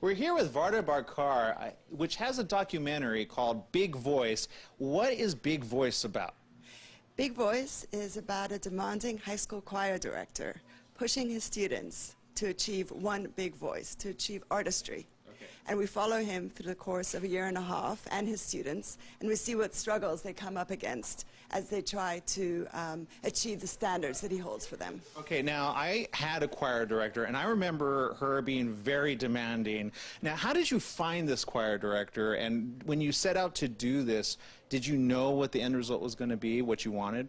We're here with Varda Barkar, which has a documentary called Big Voice. What is Big Voice about? Big Voice is about a demanding high school choir director pushing his students to achieve one big voice, to achieve artistry. Okay. And we follow him through the course of a year and a half and his students, and we see what struggles they come up against as they try to achieve the standards that he holds for them. Okay, now I had a choir director, and I remember her being very demanding. Now, how did you find this choir director, and when you set out to do this, did you know what the end result was going to be, what you wanted?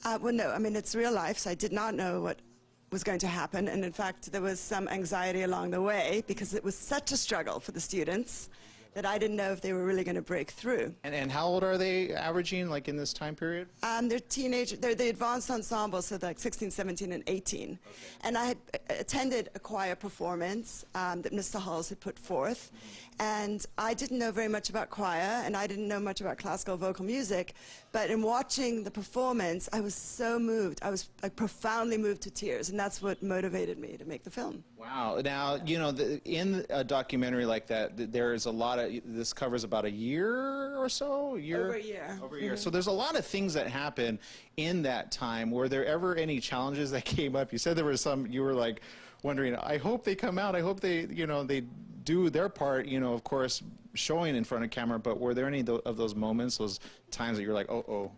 Well, no, I mean, it's real life, so I did not know what was going to happen, and in fact there was some anxiety along the way because it was such a struggle for the students that I didn't know if they were really going to break through. And how old are they averaging, like in this time period? They're teenagers, they're the advanced ensemble, so like 16, 17, and 18. Okay. And I had attended a choir performance that Mr. Halls had put forth, and I didn't know very much about choir, and I didn't know much about classical vocal music, but in watching the performance, I was so moved. I was profoundly moved to tears, and that's what motivated me to make the film. Wow. Now, you know, in a documentary like that, there is a lot of, this covers about a year or so? Over a year. Over a year. So there's a lot of things that happen in that time. Were there ever any challenges that came up? You said there were some, you were like wondering, I hope they come out, I hope they, you know, they do their part, you know, of course, showing in front of camera, but were there any of those moments, those times that you're like, oh?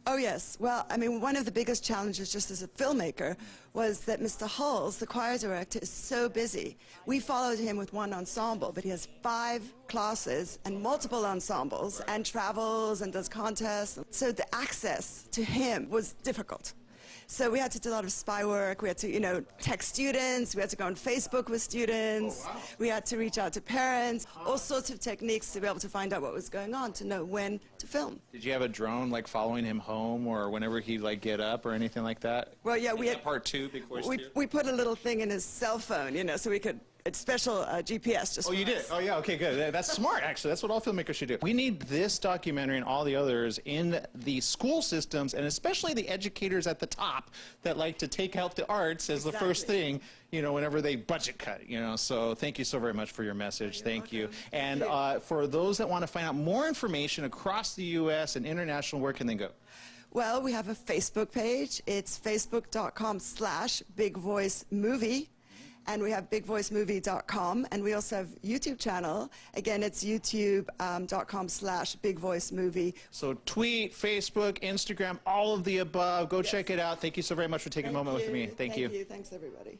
Oh, yes. Well, I mean, one of the biggest challenges just as a filmmaker was that Mr. Hulls, the choir director, is so busy. We followed him with one ensemble, but he has 5 classes and multiple ensembles and travels and does contests. So the access to him was difficult. So we had to do a lot of spy work. We had to, you know, text students. We had to go on Facebook with students. Oh, wow. We had to reach out to parents. All sorts of techniques to be able to find out what was going on, to know when to film. Did you have a drone like following him home or whenever he'd like get up or anything like that? Well, yeah, we had had part 2, Big Voice 2? We put a little thing in his cell phone, you know, so we could. It's special GPS just. Oh, you did? Oh, yeah. Okay, good. That's smart, actually. That's what all filmmakers should do. We need this documentary and all the others in the school systems, and especially the educators at the top that like to take out the arts as the first thing, you know, whenever they budget cut, you know. So thank you so very much for your message. Thank you. And for those that want to find out more information across the U.S. and international, where can they go? Well, we have a Facebook page. It's facebook.com/bigvoicemovie. And we have bigvoicemovie.com, and we also have YouTube channel. Again, it's youtube.com/bigvoicemovie. So tweet, Facebook, Instagram, all of the above. Go check it out. Thank you so very much for taking a moment with me. Thank you. Thanks, everybody.